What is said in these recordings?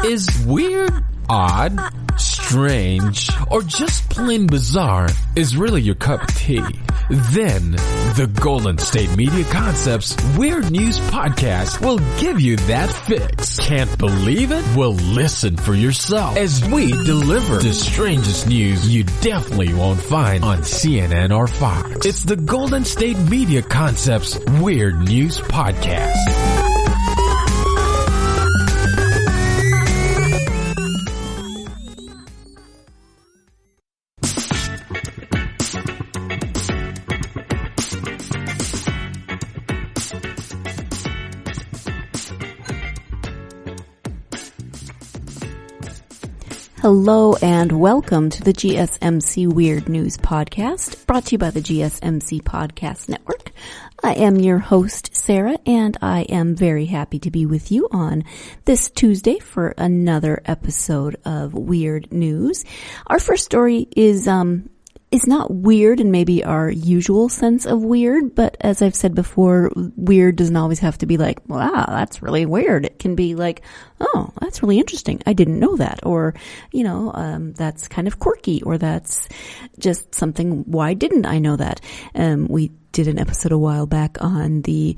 Is weird, odd, strange, or just plain bizarre is really your cup of tea? Then the Golden State Media Concepts Weird News Podcast will give you that fix. Can't believe it? Well, listen for yourself as we deliver the strangest news you definitely won't find on CNN or Fox. It's the Golden State Media Concepts Weird News Podcast. Hello and welcome to the GSMC Weird News Podcast, brought to you by the GSMC Podcast Network. I am your host, Sarah, and I am very happy to be with you on this Tuesday for another episode of Weird News. Our first story is not weird in maybe our usual sense of weird, but as I've said before, weird doesn't always have to be like, wow, that's really weird. It can be like, oh, that's really interesting. I didn't know that. Or, that's kind of quirky, or that's just something, why didn't I know that? We did an episode a while back on the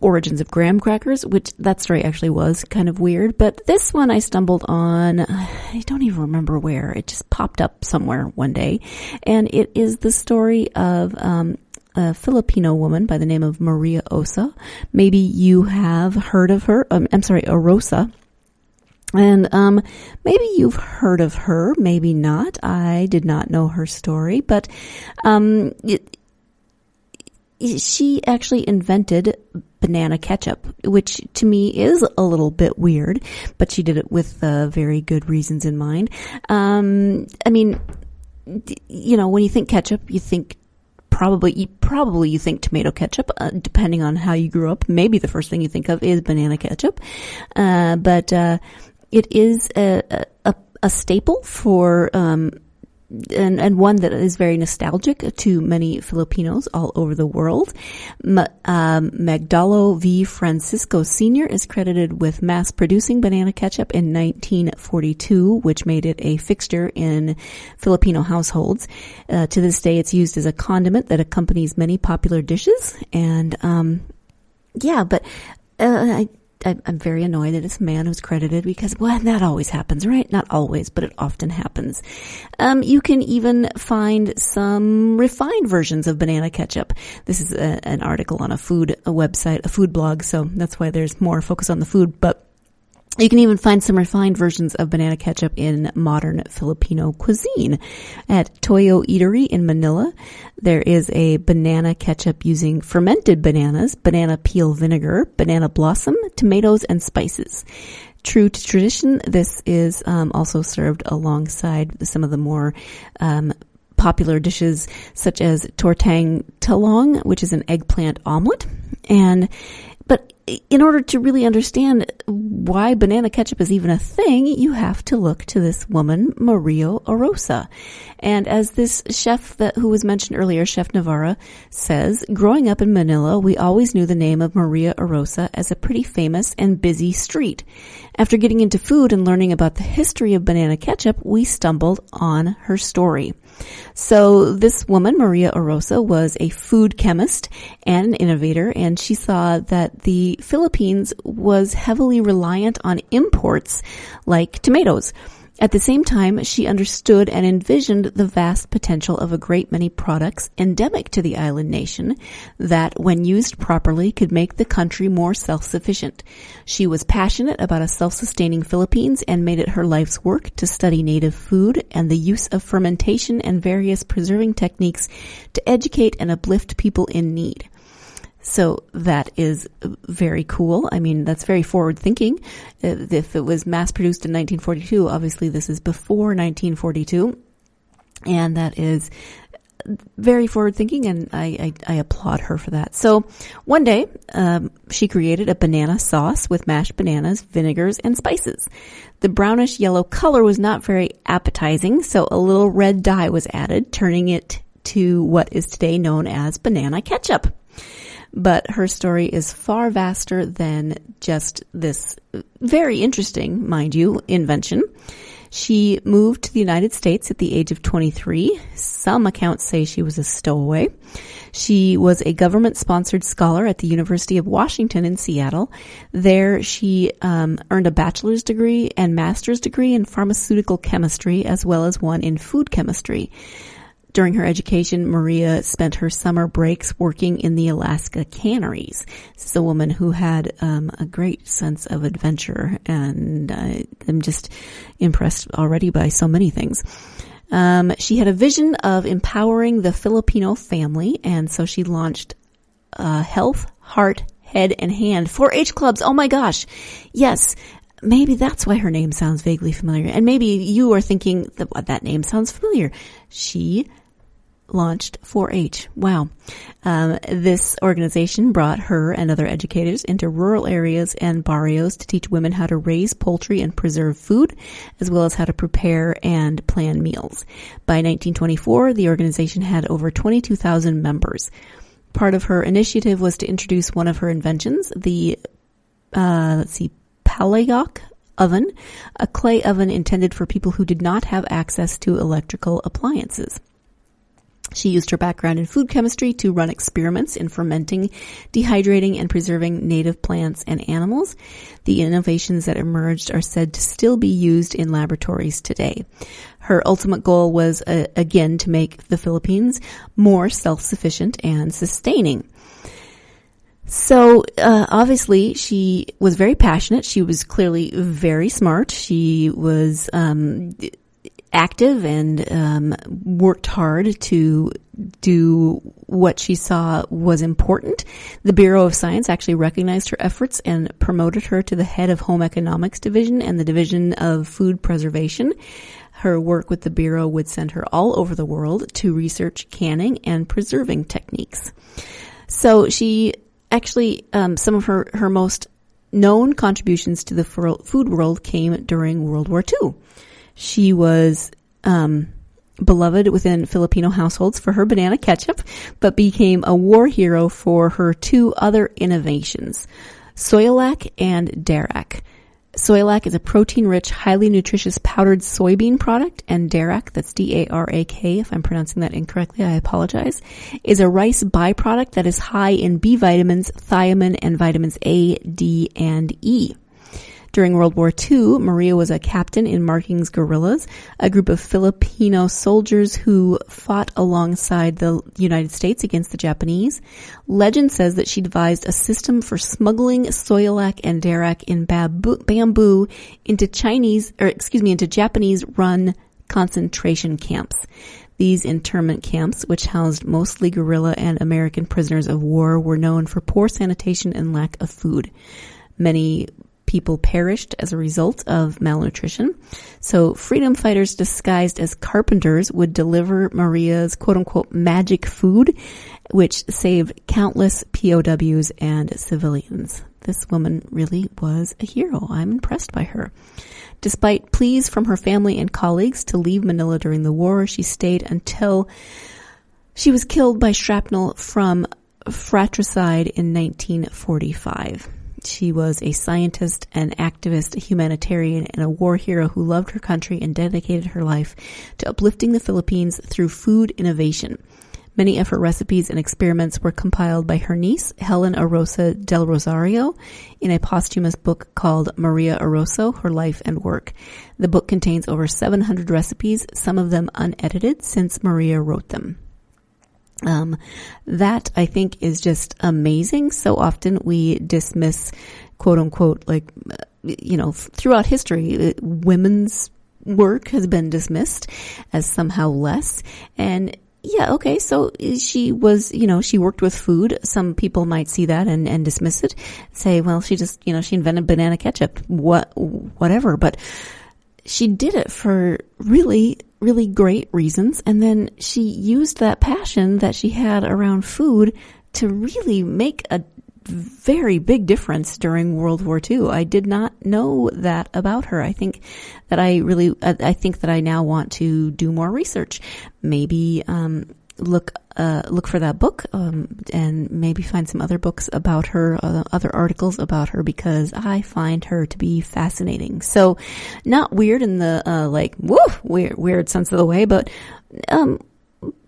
origins of graham crackers, which that story actually was kind of weird. But this one I stumbled on, I don't even remember where. It just popped up somewhere one day. And it is the story of a Filipino woman by the name of Maria Osa. Maybe you have heard of her. Arosa. And maybe you've heard of her, maybe not. I did not know her story, but she actually invented banana ketchup, which to me is a little bit weird, but she did it with very good reasons in mind. When you think ketchup, you think probably you think tomato ketchup, depending on how you grew up. Maybe the first thing you think of is banana ketchup. But it is a staple for, and one that is very nostalgic to many Filipinos all over the world. Magdalo V. Francisco Sr. is credited with mass producing banana ketchup in 1942, which made it a fixture in Filipino households. To this day, it's used as a condiment that accompanies many popular dishes. And, I'm very annoyed that it's a man who's credited because, well, that always happens, right? Not always, but it often happens. You can even find some refined versions of banana ketchup. This is an article on a food website, a food blog, so that's why there's more focus on the food, but you can even find some refined versions of banana ketchup in modern Filipino cuisine. At Toyo Eatery in Manila, there is a banana ketchup using fermented bananas, banana peel vinegar, banana blossom, tomatoes, and spices. True to tradition, this is also served alongside some of the more popular dishes such as tortang talong, which is an eggplant omelet. But in order to really understand why banana ketchup is even a thing, you have to look to this woman, Maria Arosa. And as this chef who was mentioned earlier, Chef Navarra, says, growing up in Manila, we always knew the name of Maria Arosa as a pretty famous and busy street. After getting into food and learning about the history of banana ketchup, we stumbled on her story. So this woman, Maria Arosa, was a food chemist and an innovator, and she saw that the Philippines was heavily reliant on imports like tomatoes. At the same time, she understood and envisioned the vast potential of a great many products endemic to the island nation that, when used properly, could make the country more self-sufficient. She was passionate about a self-sustaining Philippines and made it her life's work to study native food and the use of fermentation and various preserving techniques to educate and uplift people in need. So that is very cool. I mean, that's very forward thinking. If it was mass produced in 1942, obviously this is before 1942. And that is very forward thinking, and I applaud her for that. So one day, she created a banana sauce with mashed bananas, vinegars, and spices. The brownish yellow color was not very appetizing, so a little red dye was added, turning it to what is today known as banana ketchup. But her story is far vaster than just this very interesting, mind you, invention. She moved to the United States at the age of 23. Some accounts say she was a stowaway. She was a government-sponsored scholar at the University of Washington in Seattle. There she earned a bachelor's degree and master's degree in pharmaceutical chemistry, as well as one in food chemistry. During her education, Maria spent her summer breaks working in the Alaska canneries. This is a woman who had a great sense of adventure, and I'm just impressed already by so many things. She had a vision of empowering the Filipino family, and so she launched Health, Heart, Head, and Hand 4-H clubs. Oh my gosh. Yes. Maybe that's why her name sounds vaguely familiar. And maybe you are thinking that name sounds familiar. She launched 4-H. Wow. This organization brought her and other educators into rural areas and barrios to teach women how to raise poultry and preserve food, as well as how to prepare and plan meals. By 1924, the organization had over 22,000 members. Part of her initiative was to introduce one of her inventions, the, Palayok oven, a clay oven intended for people who did not have access to electrical appliances. She used her background in food chemistry to run experiments in fermenting, dehydrating, and preserving native plants and animals. The innovations that emerged are said to still be used in laboratories today. Her ultimate goal was, again, to make the Philippines more self-sufficient and sustaining. So, obviously, she was very passionate. She was clearly very smart. She was active and worked hard to do what she saw was important. The Bureau of Science actually recognized her efforts and promoted her to the head of Home Economics Division and the Division of Food Preservation. Her work with the Bureau would send her all over the world to research canning and preserving techniques. So she actually, some of her most known contributions to the food world came during World War II. She was beloved within Filipino households for her banana ketchup, but became a war hero for her two other innovations, Soyalac and Darac. Soyalac is a protein-rich, highly nutritious powdered soybean product, and Darac, that's D-A-R-A-K, if I'm pronouncing that incorrectly, I apologize, is a rice byproduct that is high in B vitamins, thiamine, and vitamins A, D, and E. During World War II, Maria was a captain in Marking's guerrillas, a group of Filipino soldiers who fought alongside the United States against the Japanese. Legend says that she devised a system for smuggling Soyalac and Darac in bamboo into Japanese-run concentration camps. These internment camps, which housed mostly guerrilla and American prisoners of war, were known for poor sanitation and lack of food. Many people perished as a result of malnutrition. So freedom fighters disguised as carpenters would deliver Maria's quote-unquote magic food, which saved countless POWs and civilians. This woman really was a hero. I'm impressed by her. Despite pleas from her family and colleagues to leave Manila during the war, she stayed until she was killed by shrapnel from fratricide in 1945. She was a scientist, an activist, a humanitarian, and a war hero who loved her country and dedicated her life to uplifting the Philippines through food innovation. Many of her recipes and experiments were compiled by her niece, Helen Arosa del Rosario, in a posthumous book called Maria Aroso, Her Life and Work. The book contains over 700 recipes, some of them unedited since Maria wrote them. That I think is just amazing. So often we dismiss, quote unquote, throughout history, women's work has been dismissed as somehow less. And yeah, okay, so she was, she worked with food. Some people might see that and dismiss it, say, well, she just, she invented banana ketchup, whatever. But she did it for really, really great reasons. And then she used that passion that she had around food to really make a very big difference during World War II. I did not know that about her. I think that I now want to do more research. Maybe, look for that book, and maybe find some other books about her, other articles about her, because I find her to be fascinating. So not weird in the, weird sense of the way, but,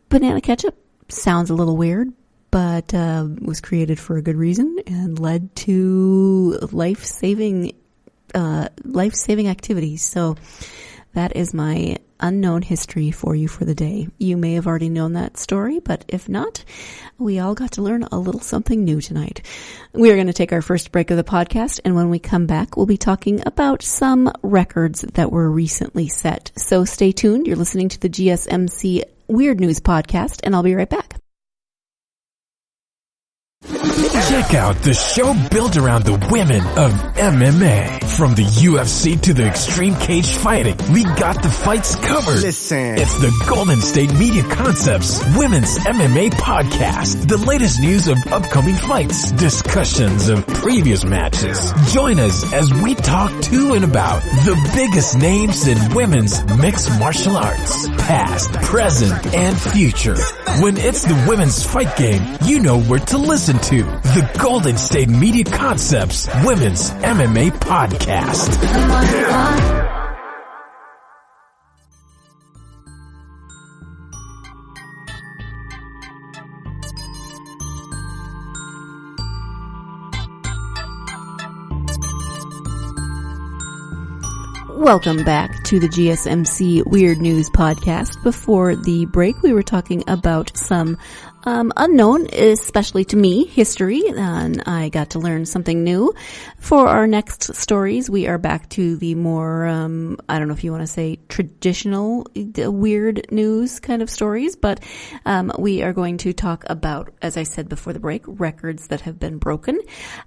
banana ketchup sounds a little weird, but, was created for a good reason and led to life-saving activities. So that is my unknown history for you for the day. You may have already known that story, but if not, we all got to learn a little something new tonight. We are going to take our first break of the podcast, and when we come back, we'll be talking about some records that were recently set. So stay tuned. You're listening to the GSMC Weird News Podcast, and I'll be right back. Check out the show built around the women of MMA. From the UFC to the extreme cage fighting, we got the fights covered. Listen. It's the Golden State Media Concepts Women's MMA Podcast. The latest news of upcoming fights, discussions of previous matches. Join us as we talk to and about the biggest names in women's mixed martial arts. Past, present, and future. When it's the women's fight game, you know where to listen to. The Golden State Media Concepts Women's MMA Podcast. Welcome back to the GSMC Weird News Podcast. Before the break, we were talking about some unknown, especially to me, history, and I got to learn something new. For our next stories, we are back to the more, I don't know if you want to say traditional weird news kind of stories, but we are going to talk about, as I said before the break, records that have been broken.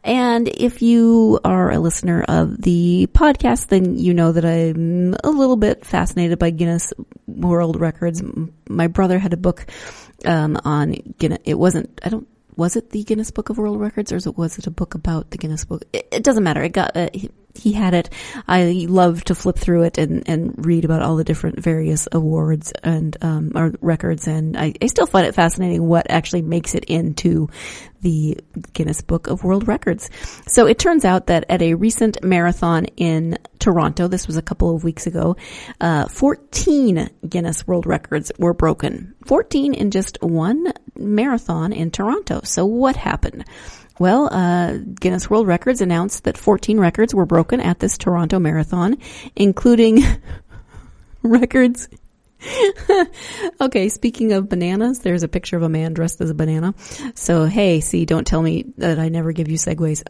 And if you are a listener of the podcast, then you know that I'm a little bit fascinated by Guinness World Records. My brother had a book on Guinness. Was it the Guinness Book of World Records, or was it a book about the Guinness Book? It doesn't matter. It got, he had it. I love to flip through it and read about all the different various awards and, or records. And I still find it fascinating what actually makes it into the Guinness Book of World Records. So it turns out that at a recent marathon in Toronto, this was a couple of weeks ago, 14 Guinness World Records were broken. 14 in just one marathon in Toronto. So what happened? Well, Guinness World Records announced that 14 records were broken at this Toronto Marathon, including records. Okay, speaking of bananas, there's a picture of a man dressed as a banana. So, hey, see, don't tell me that I never give you segues.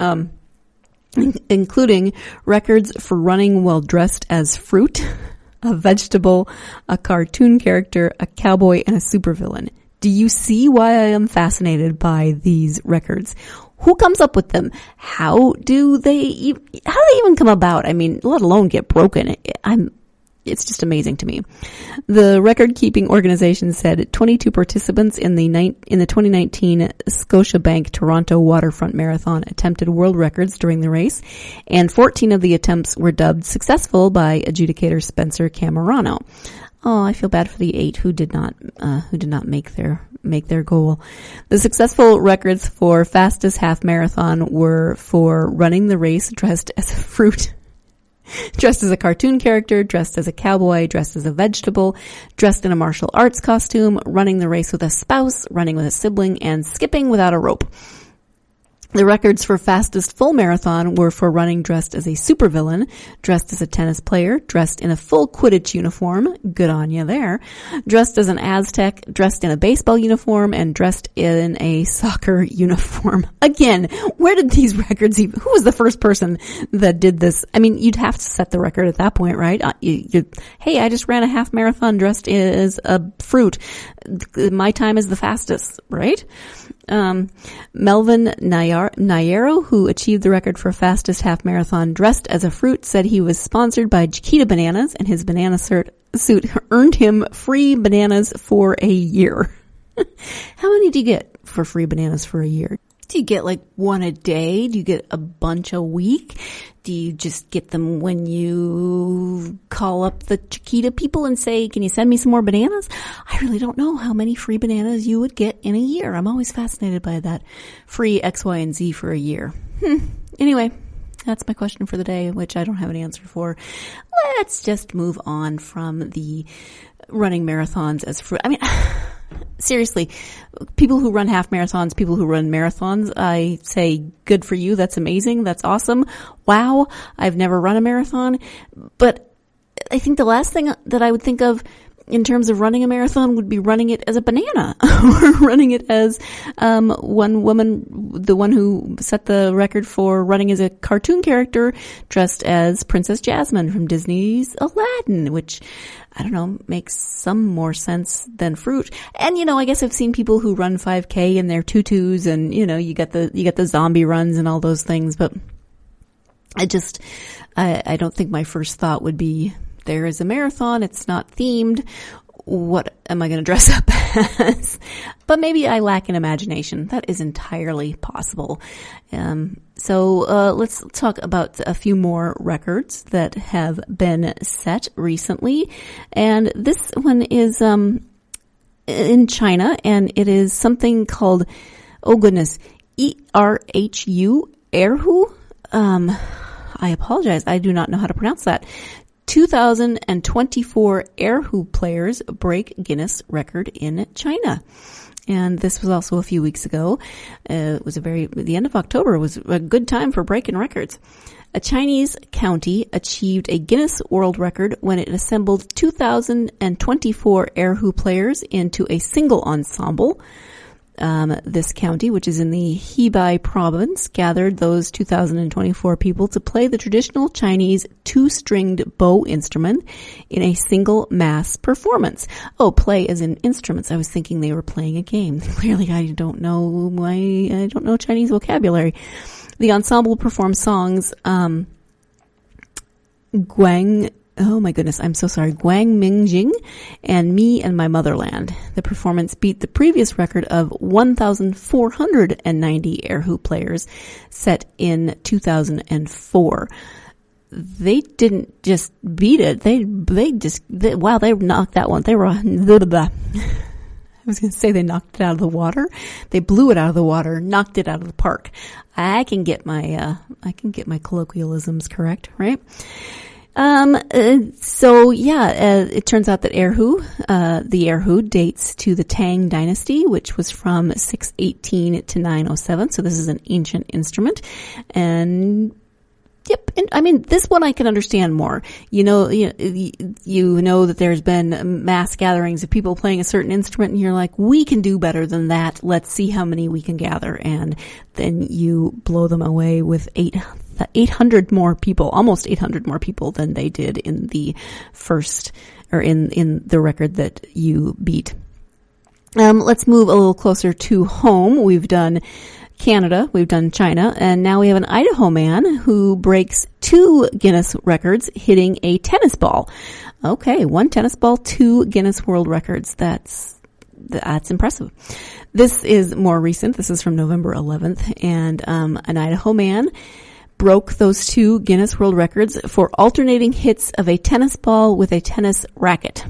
Including records for running while dressed as fruit, a vegetable, a cartoon character, a cowboy, and a supervillain. Do you see why I am fascinated by these records? Who comes up with them? How do they even come about? I mean, let alone get broken. It's just amazing to me. The record-keeping organization said 22 participants in the 2019 Scotiabank Toronto Waterfront Marathon attempted world records during the race, and 14 of the attempts were dubbed successful by adjudicator Spencer Camerano. Oh, I feel bad for the 8 who did not make their goal. The successful records for fastest half marathon were for running the race dressed as a fruit, dressed as a cartoon character, dressed as a cowboy, dressed as a vegetable, dressed in a martial arts costume, running the race with a spouse, running with a sibling, and skipping without a rope. The records for fastest full marathon were for running dressed as a supervillain, dressed as a tennis player, dressed in a full Quidditch uniform, good on you there, dressed as an Aztec, dressed in a baseball uniform, and dressed in a soccer uniform. Again, where did these records even, who was the first person that did this? I mean, you'd have to set the record at that point, right? Hey, I just ran a half marathon dressed as a fruit. My time is the fastest, right? Melvin Nayero, who achieved the record for fastest half marathon dressed as a fruit, said he was sponsored by Chiquita Bananas and his banana suit earned him free bananas for a year. How many do you get for free bananas for a year? Do you get like one a day? Do you get a bunch a week? Do you just get them when you call up the Chiquita people and say, can you send me some more bananas? I really don't know how many free bananas you would get in a year. I'm always fascinated by that. Free X, Y, and Z for a year. Anyway, that's my question for the day, which I don't have an answer for. Let's just move on from the running marathons as fruit. I mean, seriously, people who run half marathons, people who run marathons, I say good for you. That's amazing. That's awesome. Wow. I've never run a marathon, but I think the last thing that I would think of in terms of running a marathon would be running it as a banana or running it as one woman, the one who set the record for running as a cartoon character dressed as Princess Jasmine from Disney's Aladdin, which I don't know, makes some more sense than fruit. And, I guess I've seen people who run 5K in their tutus and, you get the zombie runs and all those things, but I don't think my first thought would be, there is a marathon, it's not themed, what am I going to dress up as? But maybe I lack an imagination. That is entirely possible. So let's talk about a few more records that have been set recently. And this one is in China, and it is something called, oh goodness, ERHU, Erhu? I apologize, I do not know how to pronounce that. 2024 Erhu players break Guinness record in China. And this was also a few weeks ago. It was the end of October was a good time for breaking records. A Chinese county achieved a Guinness World Record when it assembled 2024 Erhu players into a single ensemble. This county, which is in the Hebei province, gathered those 2024 people to play the traditional Chinese two-stringed bow instrument in a single mass performance. Oh, play as in instruments. I was thinking they were playing a game. Clearly, I don't know Chinese vocabulary. The ensemble performed songs, Guang Mingjing and Me and My Motherland. The performance beat the previous record of 1,490 Erhu players set in 2004. They didn't just beat it. They knocked that one. I was going to say they knocked it out of the water. They blew it out of the water, knocked it out of the park. I can get my colloquialisms correct, right? It turns out that the Erhu dates to the Tang dynasty, which was from 618 to 907. So this is an ancient instrument. And yep. And I mean, this one I can understand more. You know that there's been mass gatherings of people playing a certain instrument and you're like, we can do better than that. Let's see how many we can gather. And then you blow them away with 800 more people, almost 800 more people than they did in the first, or in the record that you beat. Let's move a little closer to home. We've done Canada, we've done China, and now we have an Idaho man who breaks 2 Guinness records hitting a tennis ball. Okay, 1 tennis ball, 2 Guinness World Records. That's impressive. This is more recent. This is from November 11th, and an Idaho man broke those 2 Guinness World Records for alternating hits of a tennis ball with a tennis racket.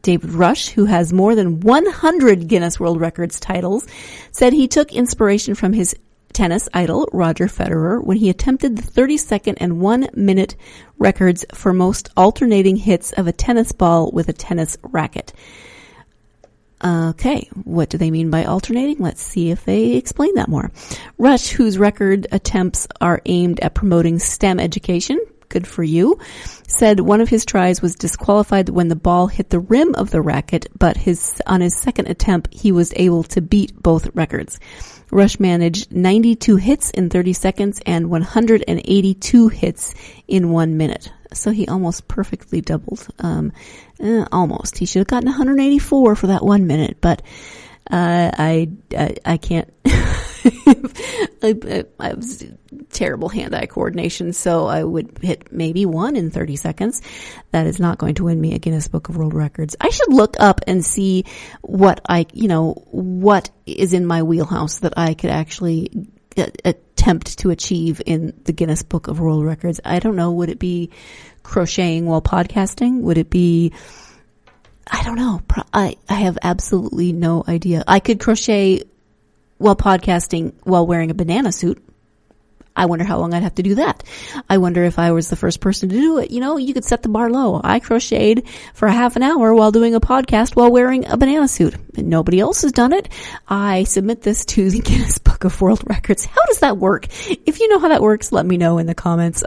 David Rush, who has more than 100 Guinness World Records titles, said he took inspiration from his tennis idol, Roger Federer, when he attempted the 30-second and 1-minute records for most alternating hits of a tennis ball with a tennis racket. Okay, what do they mean by alternating? Let's see if they explain that more. Rush, whose record attempts are aimed at promoting STEM education, good for you, said one of his tries was disqualified when the ball hit the rim of the racket, but on his second attempt, he was able to beat both records. Rush managed 92 hits in 30 seconds and 182 hits in 1 minute. So he almost perfectly doubled. Almost. He should have gotten 184 for that 1 minute, but I can't. I was terrible hand-eye coordination, so I would hit maybe 1 in 30 seconds. That is not going to win me a Guinness Book of World Records. I should look up and see what is in my wheelhouse that I could actually attempt attempt to achieve in the Guinness Book of World Records. I don't know. Would it be crocheting while podcasting? Would it be, I don't know. I have absolutely no idea. I could crochet while podcasting while wearing a banana suit. I wonder how long I'd have to do that. I wonder if I was the first person to do it. You know, you could set the bar low. I crocheted for a half an hour while doing a podcast while wearing a banana suit. And nobody else has done it. I submit this to the Guinness Book of World Records. How does that work? If you know how that works, let me know in the comments,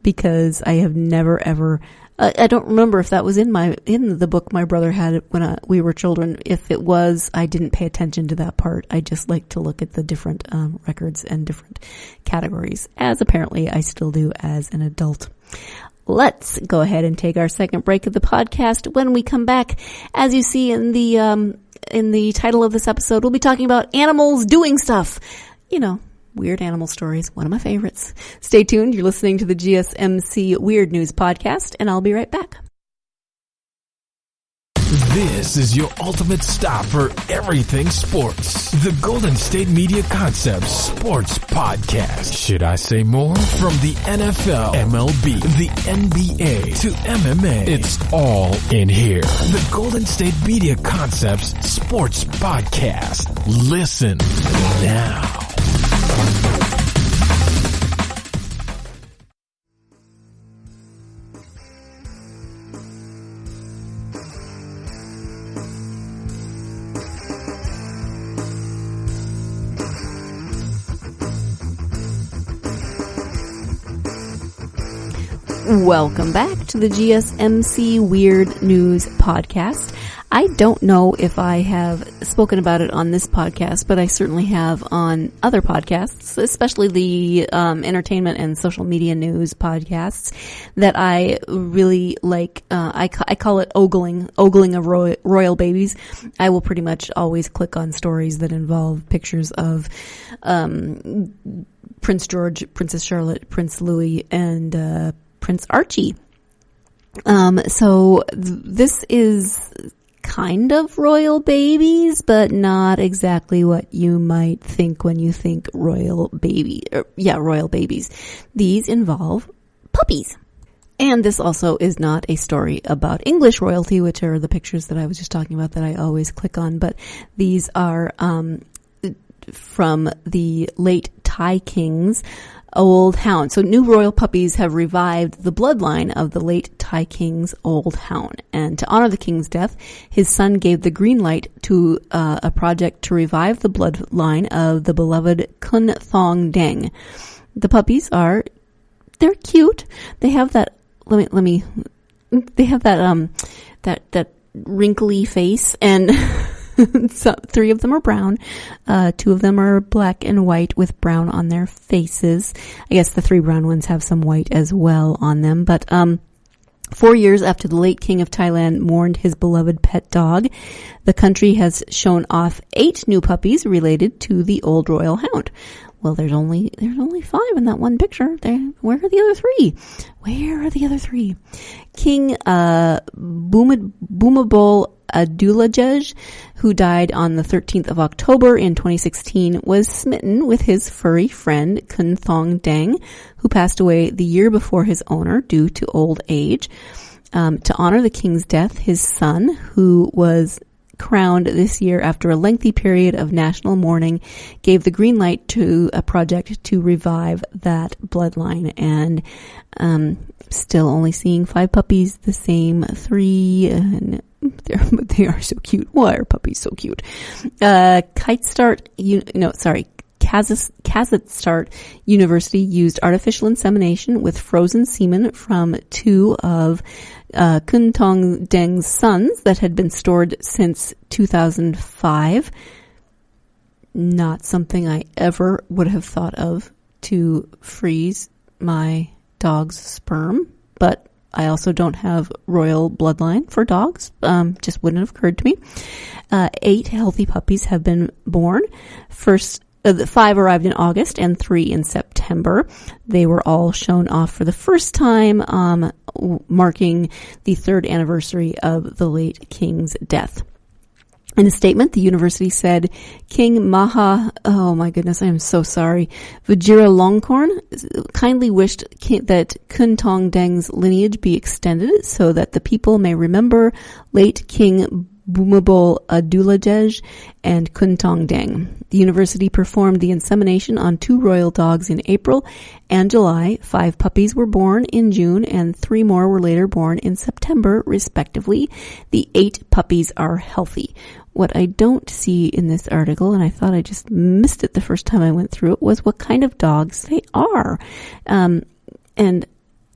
because I have never ever, I don't remember if that was in the book my brother had when we were children. If it was, I didn't pay attention to that part. I just like to look at the different records and different categories, as apparently I still do as an adult. Let's go ahead and take our second break of the podcast. When we come back, as you see in the title of this episode, we'll be talking about animals doing stuff. You know, weird animal stories, one of my favorites. Stay tuned. You're listening to the GSMC Weird News Podcast, and I'll be right back. This is your ultimate stop for everything sports. The Golden State Media Concepts Sports Podcast. Should I say more? From the NFL, MLB, the NBA to MMA, it's all in here. The Golden State Media Concepts Sports Podcast. Listen now. Welcome back to the GSMC Weird News Podcast. I don't know if I have spoken about it on this podcast, but I certainly have on other podcasts, especially the entertainment and social media news podcasts that I really like. I call it ogling of royal babies. I will pretty much always click on stories that involve pictures of Prince George, Princess Charlotte, Prince Louis, and Prince Archie. So this is kind of royal babies, but not exactly what you might think when you think royal babies. These involve puppies. And this also is not a story about English royalty, which are the pictures that I was just talking about that I always click on, but these are from the late Thai king's old hound. So new royal puppies have revived the bloodline of the late Thai king's old hound. And to honor the king's death, his son gave the green light to a project to revive the bloodline of the beloved Kun Thong Deng. The puppies they're cute. They have that, they have that wrinkly face, and so 3 of them are brown. 2 of them are black and white with brown on their faces. I guess the 3 brown ones have some white as well on them. But 4 years after the late king of Thailand mourned his beloved pet dog, the country has shown off 8 new puppies related to the old royal hound. Well, there's only 5 in that one picture. Where are the other 3? Where are the other 3? King Bhumibol Adulyadej, who died on the 13th of October in 2016, was smitten with his furry friend Kun Thong Deng, who passed away the year before his owner due to old age. To honor the king's death, his son, who was crowned this year after a lengthy period of national mourning, gave the green light to a project to revive that bloodline. And still only seeing 5 puppies, the same 3, and they are so cute. Why are puppies so cute? Kazakhstan University used artificial insemination with frozen semen from 2 of Kun Thong Deng's sons that had been stored since 2005. Not something I ever would have thought of, to freeze my dog's sperm, but I also don't have royal bloodline for dogs. Just wouldn't have occurred to me. 8 healthy puppies have been born. 5 arrived in August and 3 in September. They were all shown off for the first time, marking the 3rd anniversary of the late king's death. In a statement, the university said King Maha, oh my goodness, I am so sorry, Vajiralongkorn kindly wished that Kuntong Deng's lineage be extended so that the people may remember late King Bhumibol Adulyadej and Kuntong Deng. The university performed the insemination on 2 royal dogs in April and July. 5 puppies were born in June and 3 more were later born in September, respectively. The 8 puppies are healthy. What I don't see in this article, and I thought I just missed it the first time I went through it, was what kind of dogs they are. And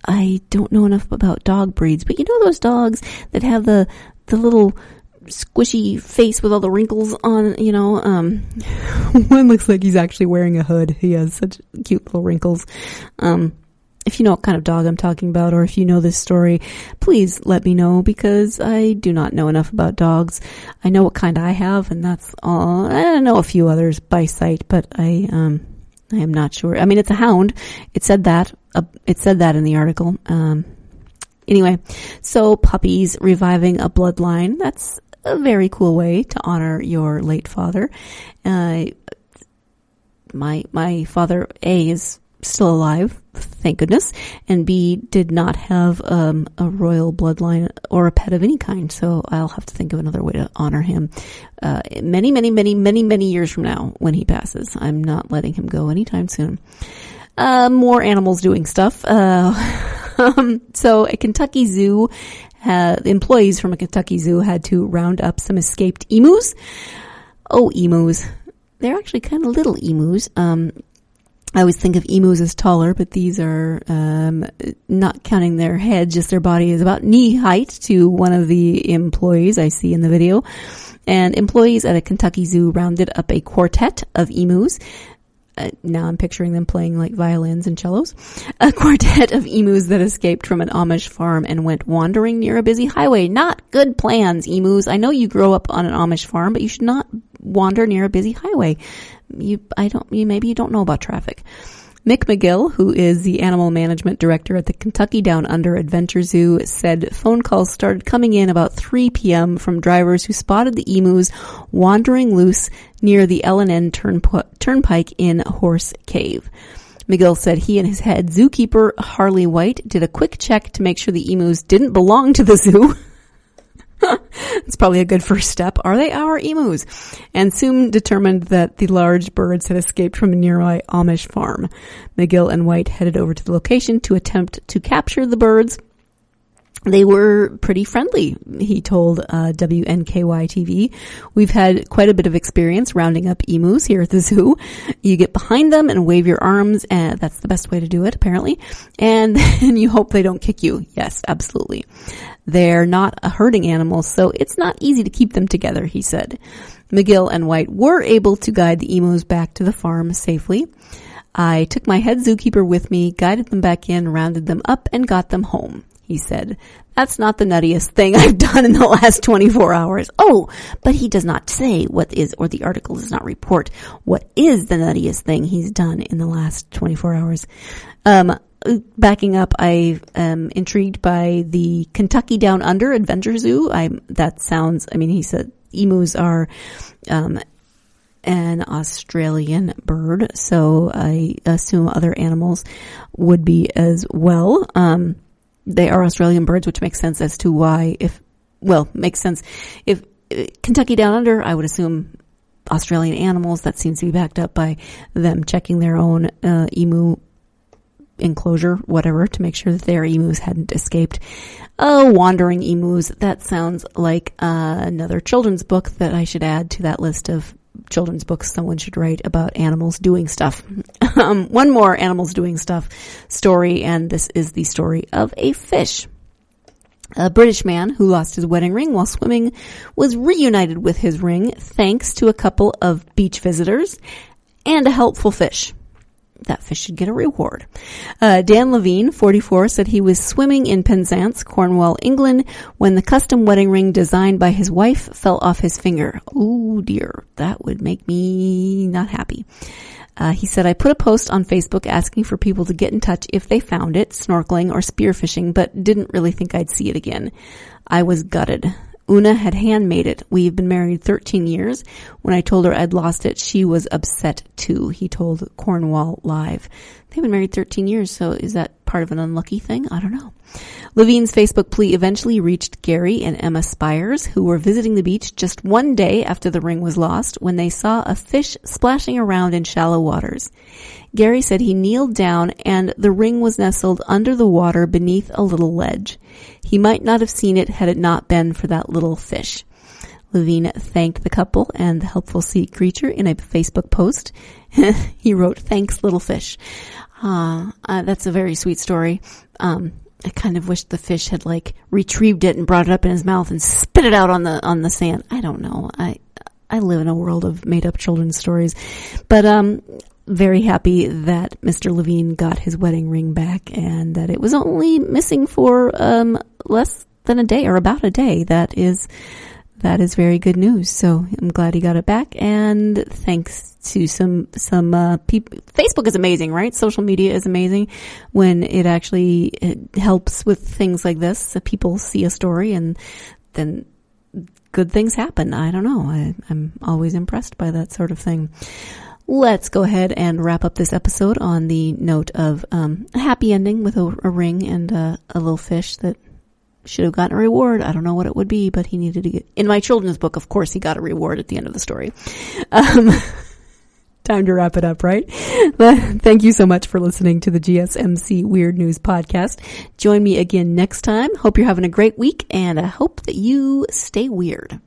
I don't know enough about dog breeds, but you know those dogs that have the little squishy face with all the wrinkles on, one looks like he's actually wearing a hood. He has such cute little wrinkles. If you know what kind of dog I'm talking about, or if you know this story, please let me know, because I do not know enough about dogs. I know what kind I have, and that's all. I know a few others by sight, but I am not sure. I mean, it's a hound. It said that in the article. Anyway, so puppies reviving a bloodline. That's a very cool way to honor your late father. My father, A, is still alive, thank goodness, and B, did not have a royal bloodline or a pet of any kind, so I'll have to think of another way to honor him many years from now when he passes. I'm not letting him go anytime soon. More animals doing stuff. So a Kentucky zoo, employees from a Kentucky zoo had to round up some escaped emus. Oh, emus. They're actually kind of little emus. I always think of emus as taller, but these are, not counting their head, just their body is about knee height to one of the employees I see in the video. And employees at a Kentucky zoo rounded up a quartet of emus. Now I'm picturing them playing like violins and cellos. A quartet of emus that escaped from an Amish farm and went wandering near a busy highway. Not good plans, emus. I know you grow up on an Amish farm, but you should not wander near a busy highway. Maybe you don't know about traffic. Mick McGill, who is the animal management director at the Kentucky Down Under Adventure Zoo, said phone calls started coming in about 3 p.m. from drivers who spotted the emus wandering loose near the L&N Turnpike in Horse Cave. McGill said he and his head zookeeper, Harley White, did a quick check to make sure the emus didn't belong to the zoo. It's probably a good first step. Are they our emus? And soon determined that the large birds had escaped from a nearby Amish farm. McGill and White headed over to the location to attempt to capture the birds. They were pretty friendly, he told WNKY TV. We've had quite a bit of experience rounding up emus here at the zoo. You get behind them and wave your arms, and that's the best way to do it, apparently. And then you hope they don't kick you. Yes, absolutely. They're not a herding animal, so it's not easy to keep them together, he said. McGill and White were able to guide the emus back to the farm safely. I took my head zookeeper with me, guided them back in, rounded them up, and got them home, he said. That's not the nuttiest thing I've done in the last 24 hours. Oh, but he does not say what is, or the article does not report what is the nuttiest thing he's done in the last 24 hours. Backing up, I am intrigued by the Kentucky Down Under Adventure Zoo. He said emus are, an Australian bird, so I assume other animals would be as well. They are Australian birds, which makes sense as to why makes sense. If Kentucky Down Under, I would assume Australian animals. That seems to be backed up by them checking their own, emu enclosure, whatever, to make sure that their emus hadn't escaped. Oh, wandering emus. That sounds like another children's book that I should add to that list of children's books someone should write about animals doing stuff. One more animals doing stuff story, and this is the story of a fish. A British man who lost his wedding ring while swimming was reunited with his ring thanks to a couple of beach visitors and a helpful fish. That fish should get a reward. Dan Levine, 44, said he was swimming in Penzance, Cornwall, England, when the custom wedding ring designed by his wife fell off his finger. Oh dear, that would make me not happy. He said, I put a post on Facebook asking for people to get in touch if they found it, snorkeling or spearfishing, but didn't really think I'd see it again. I was gutted. Una had handmade it. We've been married 13 years. When I told her I'd lost it, she was upset too, he told Cornwall Live. They've been married 13 years, so is that part of an unlucky thing? I don't know. Levine's Facebook plea eventually reached Gary and Emma Spires, who were visiting the beach just one day after the ring was lost when they saw a fish splashing around in shallow waters. Gary said he kneeled down and the ring was nestled under the water beneath a little ledge. He might not have seen it had it not been for that little fish. Levine thanked the couple and the helpful sea creature in a Facebook post. He wrote, "Thanks, little fish." That's a very sweet story. I kind of wish the fish had retrieved it and brought it up in his mouth and spit it out on the sand. I don't know. I live in a world of made up children's stories, but very happy that Mr. Levine got his wedding ring back and that it was only missing for less than a day or about a day. That is very good news. So I'm glad he got it back, and thanks to some people. Facebook is amazing, right? Social media is amazing when it actually helps with things like this. So people see a story and then good things happen. I don't know. I'm always impressed by that sort of thing. Let's go ahead and wrap up this episode on the note of a happy ending with a ring and a little fish that should have gotten a reward. I don't know what it would be, but he needed to get... In my children's book, of course, he got a reward at the end of the story. Time to wrap it up, right? Thank you so much for listening to the GSMC Weird News Podcast. Join me again next time. Hope you're having a great week, and I hope that you stay weird.